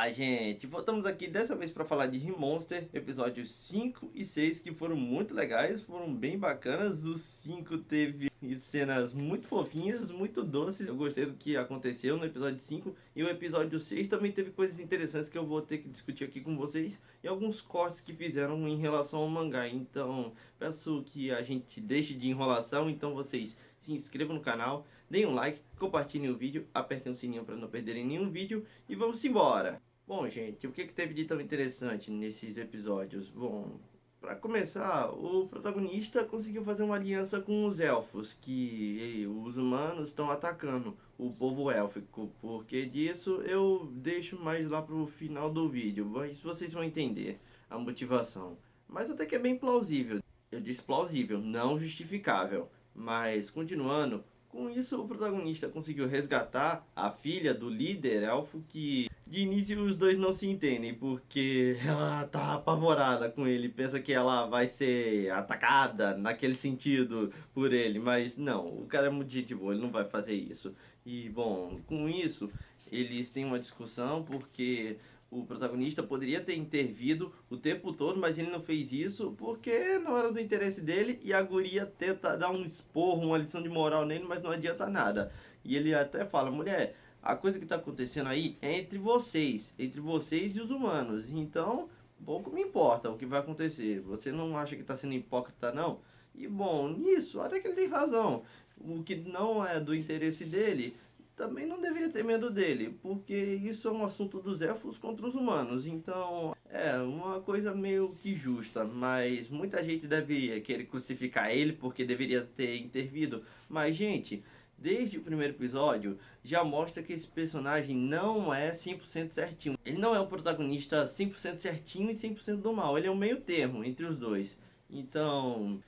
Fala, gente! Voltamos aqui dessa vez para falar de Remonster, episódios 5 e 6, que foram muito legais, foram bem bacanas. Os 5 teve cenas muito fofinhas, muito doces. Eu gostei do que aconteceu no episódio 5 e o episódio 6 também teve coisas interessantes que eu vou ter que discutir aqui com vocês e alguns cortes que fizeram em relação ao mangá. Então, peço que a gente deixe de enrolação, então vocês se inscrevam no canal, deem um like, compartilhem o vídeo, apertem o sininho para não perderem nenhum vídeo e vamos embora! Bom, gente, o que teve de tão interessante nesses episódios? Bom, para começar, o protagonista conseguiu fazer uma aliança com os elfos, que os humanos estão atacando o povo élfico. Por que disso, eu deixo mais lá pro final do vídeo, mas vocês vão entender a motivação. Mas até que é bem plausível. Eu disse plausível, não justificável. Mas, continuando, com isso o protagonista conseguiu resgatar a filha do líder elfo que... De início os dois não se entendem, porque ela tá apavorada com ele, pensa que ela vai ser atacada naquele sentido por ele, mas não, o cara é muito gente boa, ele não vai fazer isso. E bom, com isso eles têm uma discussão porque o protagonista poderia ter intervido o tempo todo, mas ele não fez isso porque não era do interesse dele e a guria tenta dar um esporro, uma lição de moral nele, mas não adianta nada. E ele até fala, mulher, a coisa que está acontecendo aí é entre vocês e os humanos. Então, pouco me importa o que vai acontecer. Você não acha que está sendo hipócrita, não? E bom, nisso, até que ele tem razão. O que não é do interesse dele, também não deveria ter medo dele, porque isso é um assunto dos elfos contra os humanos. Então, é uma coisa meio que justa, mas muita gente deve querer crucificar ele porque deveria ter intervido. Mas, gente, desde o primeiro episódio, já mostra que esse personagem não é 100% certinho. Ele não é o protagonista 100% certinho e 100% do mal. Ele é um meio termo entre os dois. Então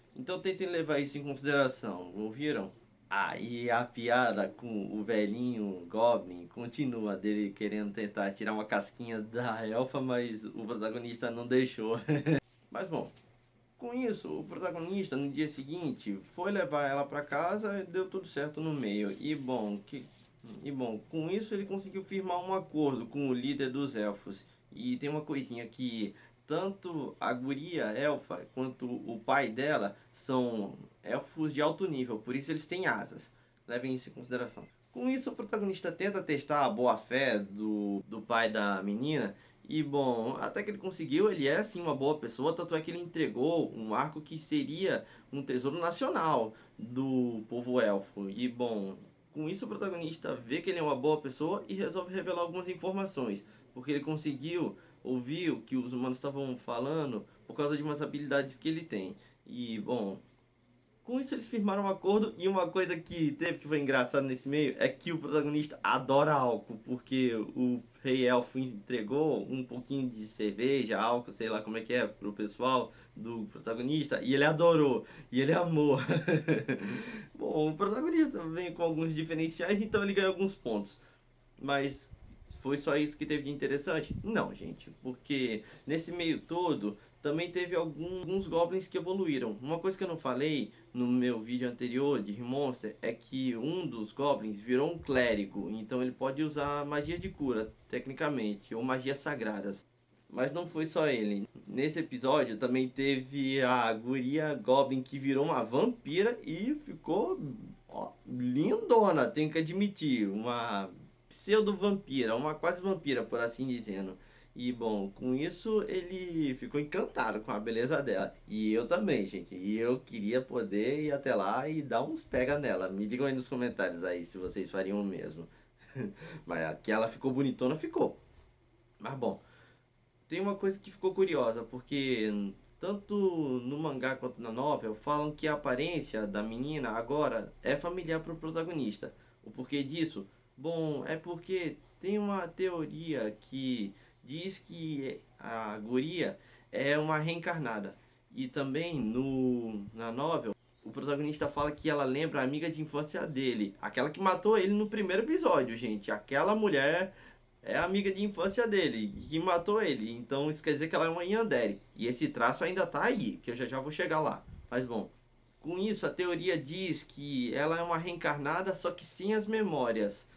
tentem levar isso em consideração, ouviram? Ah, e a piada com o velhinho Goblin continua dele querendo tentar tirar uma casquinha da elfa, mas o protagonista não deixou. Mas bom, com isso, o protagonista no dia seguinte foi levar ela para casa e deu tudo certo no meio. E bom, com isso ele conseguiu firmar um acordo com o líder dos elfos. E tem uma coisinha que tanto a guria elfa quanto o pai dela são elfos de alto nível, por isso eles têm asas. Levem isso em consideração. Com isso, o protagonista tenta testar a boa-fé do pai da menina. E bom, até que ele conseguiu, ele é sim uma boa pessoa, tanto é que ele entregou um arco que seria um tesouro nacional do povo elfo. E bom, com isso o protagonista vê que ele é uma boa pessoa e resolve revelar algumas informações, porque ele conseguiu ouvir o que os humanos estavam falando por causa de umas habilidades que ele tem. E bom, com isso eles firmaram um acordo e uma coisa que teve que foi engraçado nesse meio é que o protagonista adora álcool, porque o rei elfo entregou um pouquinho de cerveja, álcool, sei lá como é que é, pro pessoal do protagonista, e ele adorou, e ele amou. Bom, o protagonista vem com alguns diferenciais, então ele ganha alguns pontos. Mas foi só isso que teve de interessante? Não, gente, porque nesse meio todo também teve alguns goblins que evoluíram. Uma coisa que eu não falei no meu vídeo anterior de Monster é que um dos goblins virou um clérigo, então ele pode usar magia de cura, tecnicamente, ou magias sagradas. Mas não foi só ele. Nesse episódio também teve a guria Goblin que virou uma vampira e ficou, ó, lindona, tenho que admitir. Uma pseudo-vampira, uma quase vampira, por assim dizendo. E bom, com isso ele ficou encantado com a beleza dela. E eu também, gente. E eu queria poder ir até lá e dar uns pega nela. Me digam aí nos comentários aí se vocês fariam o mesmo. Mas que ela ficou bonitona, ficou. Mas bom, tem uma coisa que ficou curiosa, porque tanto no mangá quanto na novel falam que a aparência da menina agora é familiar para o protagonista. O porquê disso? Bom, é porque tem uma teoria que diz que a guria é uma reencarnada. E também na novel, o protagonista fala que ela lembra a amiga de infância dele, aquela que matou ele no primeiro episódio, gente. Aquela mulher é a amiga de infância dele, que matou ele. Então isso quer dizer que ela é uma Yandere. E esse traço ainda tá aí, que eu já vou chegar lá. Mas bom, com isso a teoria diz que ela é uma reencarnada, só que sem as memórias.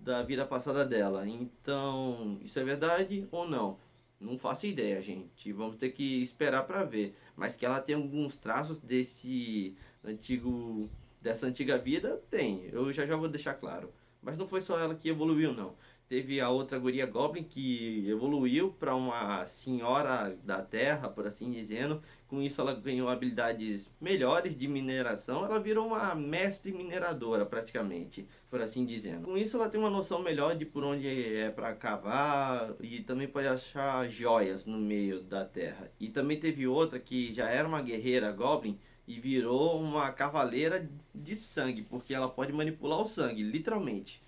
da vida passada dela. Então, isso é verdade ou não? Não faço ideia, gente. Vamos ter que esperar para ver. Mas que ela tem alguns traços antigo, dessa antiga vida, tem. Eu já vou deixar claro. Mas não foi só ela que evoluiu, não. Teve a outra guria Goblin que evoluiu para uma senhora da terra, por assim dizendo. Com isso ela ganhou habilidades melhores de mineração. Ela virou uma mestre mineradora praticamente, por assim dizendo. Com isso ela tem uma noção melhor de por onde é para cavar e também pode achar joias no meio da terra. E também teve outra que já era uma guerreira Goblin e virou uma cavaleira de sangue, porque ela pode manipular o sangue, literalmente.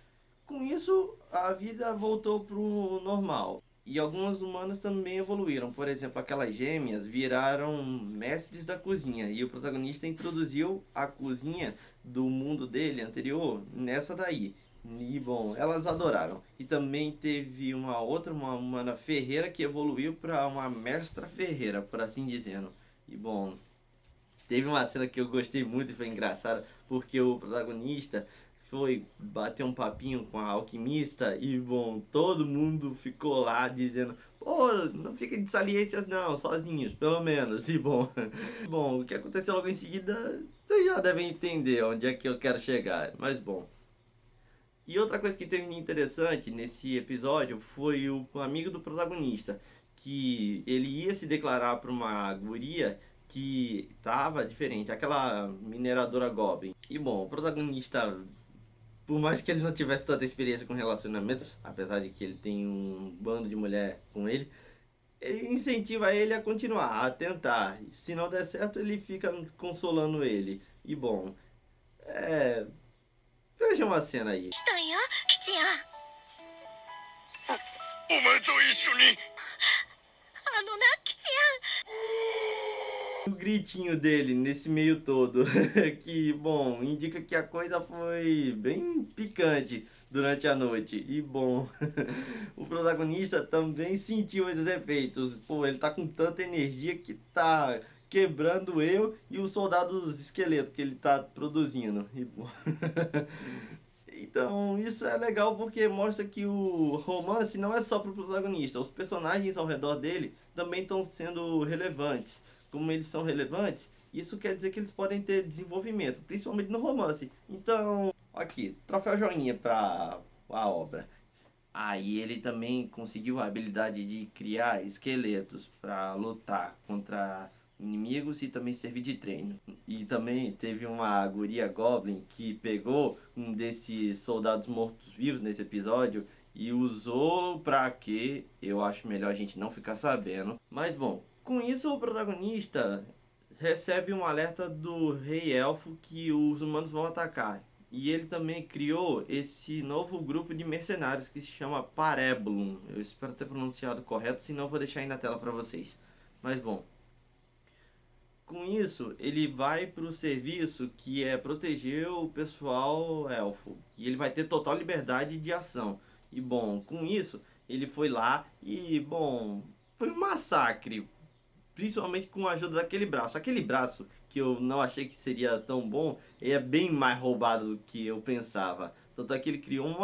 Com isso, a vida voltou pro normal. E algumas humanas também evoluíram. Por exemplo, aquelas gêmeas viraram mestres da cozinha. E o protagonista introduziu a cozinha do mundo dele anterior nessa daí. E bom, elas adoraram. E também teve uma humana ferreira que evoluiu para uma mestra ferreira, por assim dizendo. E bom, teve uma cena que eu gostei muito e foi engraçada, porque o protagonista foi bater um papinho com a alquimista e, bom, todo mundo ficou lá dizendo: pô, não fica de saliências não, sozinhos, pelo menos. E, bom, bom, o que aconteceu logo em seguida, vocês já devem entender onde é que eu quero chegar, mas, bom. E outra coisa que teve interessante nesse episódio foi o amigo do protagonista, que ele ia se declarar para uma guria que tava diferente, aquela mineradora Goblin. E bom, o protagonista, por mais que ele não tivesse tanta experiência com relacionamentos, apesar de que ele tem um bando de mulher com ele incentiva ele a continuar, a tentar. Se não der certo, ele fica consolando ele. E bom, é. Veja uma cena aí. おgritinho dele nesse meio todo, que, bom, indica que a coisa foi bem picante durante a noite. E, bom, o protagonista também sentiu esses efeitos. Pô, ele tá com tanta energia que tá quebrando eu e os soldados esqueletos que ele tá produzindo. E, bom, então, isso é legal porque mostra que o romance não é só pro protagonista, os personagens ao redor dele também estão sendo relevantes. Como eles são relevantes, isso quer dizer que eles podem ter desenvolvimento, principalmente no romance. Então, aqui, troféu joinha para a obra. Ah, e ele também conseguiu a habilidade de criar esqueletos para lutar contra inimigos e também servir de treino. E também teve uma guria Goblin que pegou um desses soldados mortos-vivos nesse episódio e usou pra que eu acho melhor a gente não ficar sabendo. Mas bom, com isso o protagonista recebe um alerta do Rei Elfo que os humanos vão atacar. E ele também criou esse novo grupo de mercenários que se chama Pareblum. Eu espero ter pronunciado correto, senão eu vou deixar aí na tela para vocês. Mas bom, com isso ele vai para o serviço que é proteger o pessoal elfo. E ele vai ter total liberdade de ação. E bom, com isso ele foi lá e, bom, foi um massacre. Principalmente com a ajuda daquele braço. Aquele braço que eu não achei que seria tão bom, é bem mais roubado do que eu pensava. Tanto é que ele criou um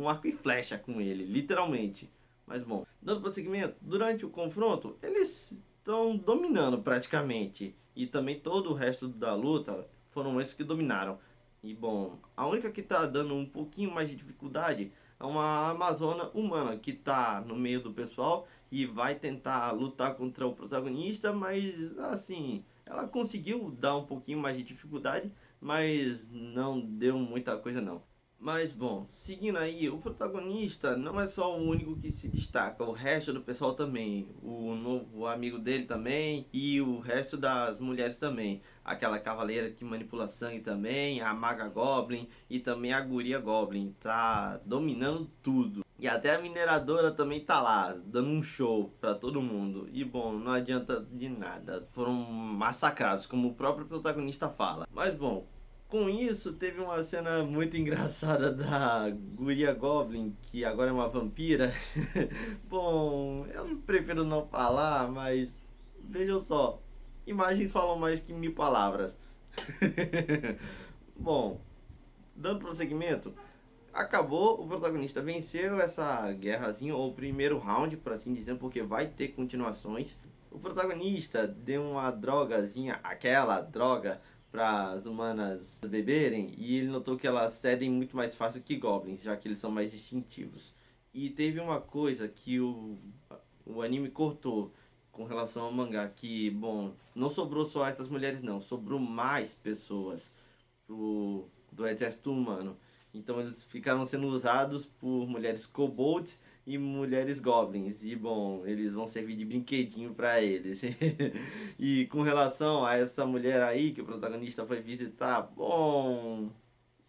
arco e flecha com ele, literalmente. Mas bom, dando prosseguimento, durante o confronto, eles estão dominando praticamente. E também todo o resto da luta foram eles que dominaram. E bom, a única que está dando um pouquinho mais de dificuldade é uma amazona humana que está no meio do pessoal e vai tentar lutar contra o protagonista, mas assim, ela conseguiu dar um pouquinho mais de dificuldade, mas não deu muita coisa não. Mas bom, seguindo aí, o protagonista não é só o único que se destaca, o resto do pessoal também, o novo amigo dele também e o resto das mulheres também. Aquela cavaleira que manipula sangue também, a maga Goblin e também a guria Goblin, tá dominando tudo. E até a mineradora também tá lá, dando um show pra todo mundo. E bom, não adianta de nada, foram massacrados, como o próprio protagonista fala. Mas bom, com isso, teve uma cena muito engraçada da Guria Goblin, que agora é uma vampira. Bom, eu prefiro não falar, mas vejam só, imagens falam mais que mil palavras. Bom, dando prosseguimento, acabou, o protagonista venceu essa guerrazinha, ou o primeiro round, por assim dizer, porque vai ter continuações. O protagonista deu uma drogazinha, aquela droga, para as humanas beberem, e ele notou que elas cedem muito mais fácil que goblins, já que eles são mais instintivos. E teve uma coisa que o anime cortou com relação ao mangá, que, bom, não sobrou só essas mulheres não, sobrou mais pessoas do exército humano. Então eles ficaram sendo usados por mulheres kobolds e mulheres goblins. E bom, eles vão servir de brinquedinho para eles. E com relação a essa mulher aí que o protagonista foi visitar, bom,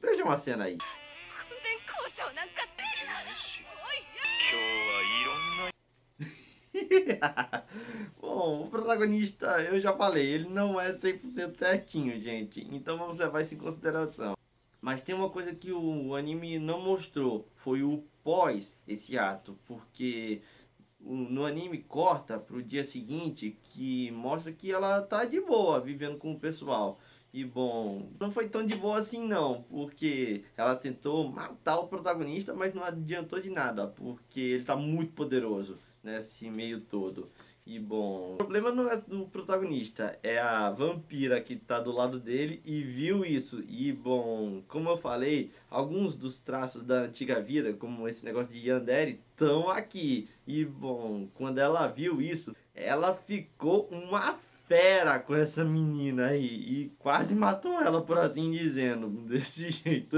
veja uma cena aí. Bom, o protagonista, eu já falei, ele não é 100% certinho, gente. Então vamos levar isso em consideração. Mas tem uma coisa que o anime não mostrou, foi o pós esse ato, porque no anime corta pro dia seguinte que mostra que ela tá de boa vivendo com o pessoal. E bom, não foi tão de boa assim não, porque ela tentou matar o protagonista, mas não adiantou de nada, porque ele tá muito poderoso nesse meio todo. E bom, o problema não é do protagonista, é a vampira que tá do lado dele e viu isso. E bom, como eu falei, alguns dos traços da antiga vida, como esse negócio de Yandere, estão aqui. E bom, quando ela viu isso, ela ficou uma fera com essa menina aí e quase matou ela, por assim dizendo, desse jeito.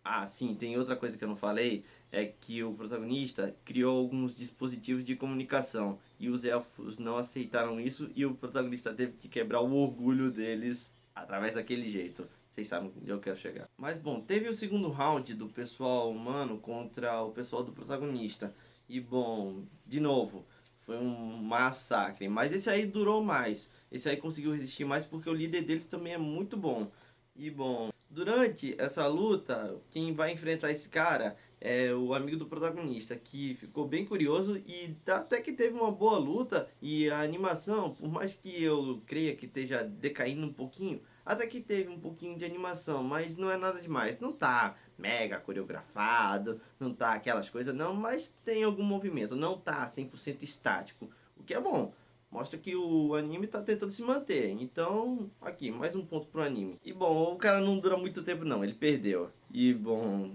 Ah, sim, tem outra coisa que eu não falei, é que o protagonista criou alguns dispositivos de comunicação e os elfos não aceitaram isso e o protagonista teve que quebrar o orgulho deles através daquele jeito. Vocês sabem onde eu quero chegar. Mas bom, teve o segundo round do pessoal humano contra o pessoal do protagonista. E bom, de novo, foi um massacre. Mas esse aí durou mais. Esse aí conseguiu resistir mais porque o líder deles também é muito bom. E bom, durante essa luta, quem vai enfrentar esse cara é o amigo do protagonista, que ficou bem curioso e até que teve uma boa luta. E a animação, por mais que eu creia que esteja decaindo um pouquinho, até que teve um pouquinho de animação, mas não é nada demais. Não tá mega coreografado, não tá aquelas coisas não, mas tem algum movimento, não tá 100% estático, o que é bom. Mostra que o anime tá tentando se manter. Então, aqui, mais um ponto pro anime. E bom, o cara não dura muito tempo não, ele perdeu. E bom,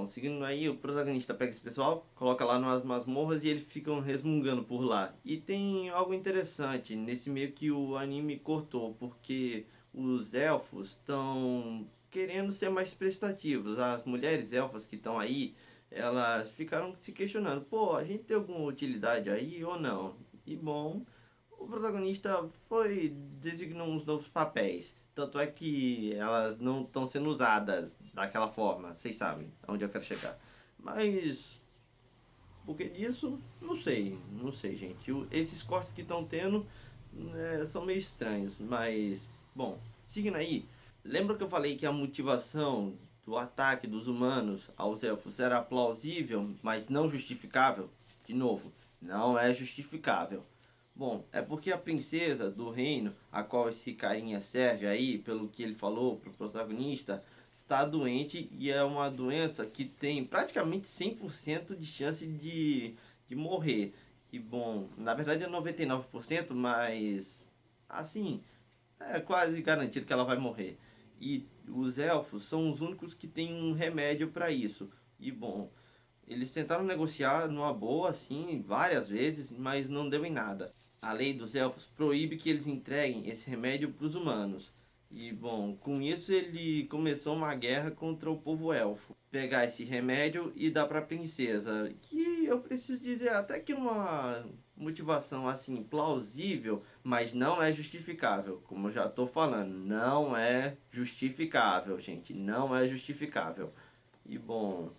seguindo aí, o protagonista pega esse pessoal, coloca lá nas masmorras e eles ficam resmungando por lá. E tem algo interessante nesse meio que o anime cortou, porque os elfos estão querendo ser mais prestativos. As mulheres elfas que estão aí, elas ficaram se questionando, pô, a gente tem alguma utilidade aí ou não? E bom, o protagonista foi designou uns novos papéis. Tanto é que elas não estão sendo usadas daquela forma, vocês sabem aonde eu quero chegar. Mas por que disso? Não sei, não sei, gente. Esses cortes que estão tendo são meio estranhos, mas bom, seguindo aí, lembra que eu falei que a motivação do ataque dos humanos aos elfos era plausível, mas não justificável? De novo, não é justificável. Bom, é porque a princesa do reino, a qual esse carinha serve aí, pelo que ele falou pro protagonista, tá doente e é uma doença que tem praticamente 100% de chance de morrer. E bom, na verdade é 99%, mas assim, é quase garantido que ela vai morrer. E os elfos são os únicos que têm um remédio para isso. E bom, eles tentaram negociar numa boa, assim, várias vezes, mas não deu em nada. A lei dos elfos proíbe que eles entreguem esse remédio para os humanos. E bom, com isso ele começou uma guerra contra o povo elfo. Pegar esse remédio e dar para a princesa. Que eu preciso dizer até que uma motivação assim plausível, mas não é justificável. Como eu já estou falando, não é justificável, gente. Não é justificável. E bom,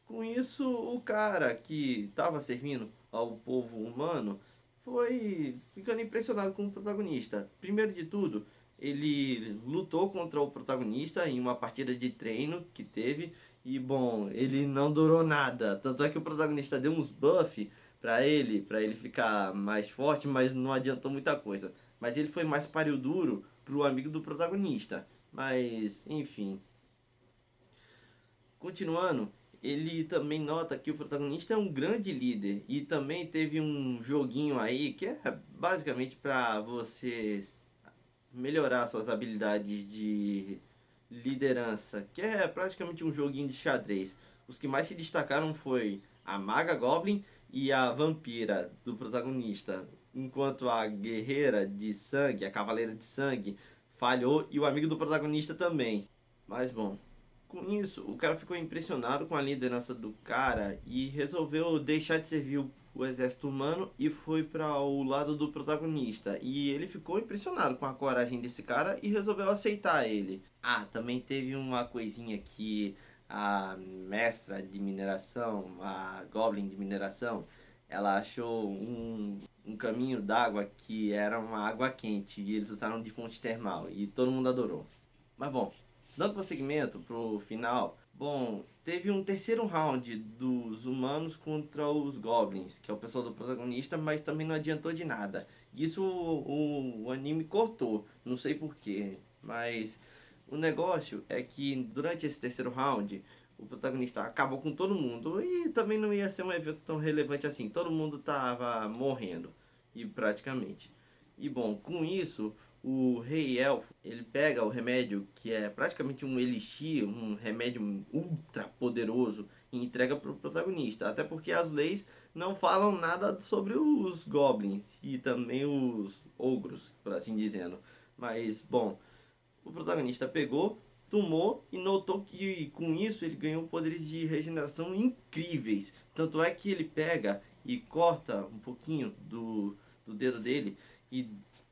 com isso, o cara que estava servindo ao povo humano foi ficando impressionado com o protagonista. Primeiro de tudo, ele lutou contra o protagonista em uma partida de treino que teve e bom, ele não durou nada. Tanto é que o protagonista deu uns buff para ele ficar mais forte, mas não adiantou muita coisa. Mas ele foi mais páreo duro pro amigo do protagonista. Mas, enfim, Continuando, ele também nota que o protagonista é um grande líder e também teve um joguinho aí que é basicamente para você melhorar suas habilidades de liderança, que é praticamente um joguinho de xadrez. Os que mais se destacaram foi a Maga Goblin e a Vampira do protagonista, enquanto a Guerreira de Sangue, a Cavaleira de Sangue, falhou e o amigo do protagonista também. Mas bom, com isso, o cara ficou impressionado com a liderança do cara e resolveu deixar de servir o exército humano e foi para o lado do protagonista. E ele ficou impressionado com a coragem desse cara e resolveu aceitar ele. Ah, também teve uma coisinha que a mestra de mineração, a Goblin de mineração, ela achou um caminho d'água que era uma água quente e eles usaram de fonte termal e todo mundo adorou. Mas bom, dando prosseguimento pro final, bom, teve um terceiro round dos humanos contra os goblins, que é o pessoal do protagonista, mas também não adiantou de nada. Isso o anime cortou, não sei porquê, mas o negócio é que durante esse terceiro round, o protagonista acabou com todo mundo e também não ia ser um evento tão relevante assim, todo mundo tava morrendo, e praticamente. E bom, com isso, o Rei Elfo, ele pega o remédio que é praticamente um elixir, um remédio ultra poderoso e entrega para o protagonista. Até porque as leis não falam nada sobre os goblins e também os ogros, por assim dizendo. Mas, bom, o protagonista pegou, tomou e notou que com isso ele ganhou poderes de regeneração incríveis. Tanto é que ele pega e corta um pouquinho do dedo dele e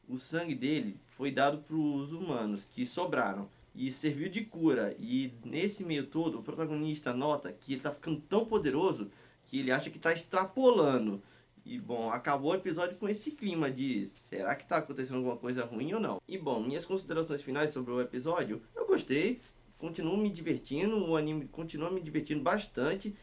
o sangue dele foi dado para os humanos que sobraram e serviu de cura. E nesse meio todo, o protagonista nota que ele está ficando tão poderoso que ele acha que está extrapolando. E bom, acabou o episódio com esse clima de será que tá acontecendo alguma coisa ruim ou não? E bom, minhas considerações finais sobre o episódio, eu gostei, continuo me divertindo, o anime continua me divertindo bastante,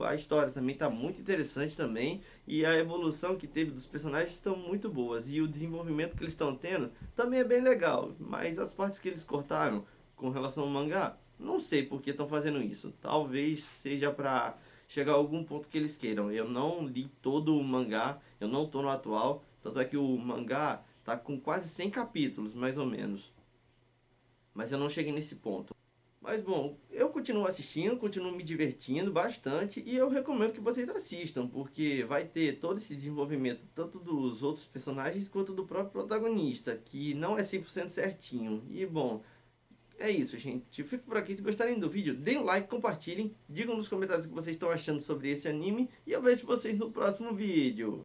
a história também tá muito interessante também, e a evolução que teve dos personagens estão muito boas, e o desenvolvimento que eles estão tendo também é bem legal, mas as partes que eles cortaram com relação ao mangá, não sei por que estão fazendo isso, talvez seja pra chegar a algum ponto que eles queiram. Eu não li todo o mangá, eu não tô no atual, tanto é que o mangá tá com quase 100 capítulos, mais ou menos. Mas eu não cheguei nesse ponto. Mas bom, eu continuo assistindo, continuo me divertindo bastante e eu recomendo que vocês assistam, porque vai ter todo esse desenvolvimento tanto dos outros personagens quanto do próprio protagonista, que não é 100% certinho. E bom, é isso, gente. Fico por aqui. Se gostarem do vídeo, deem um like, compartilhem, digam nos comentários o que vocês estão achando sobre esse anime e eu vejo vocês no próximo vídeo.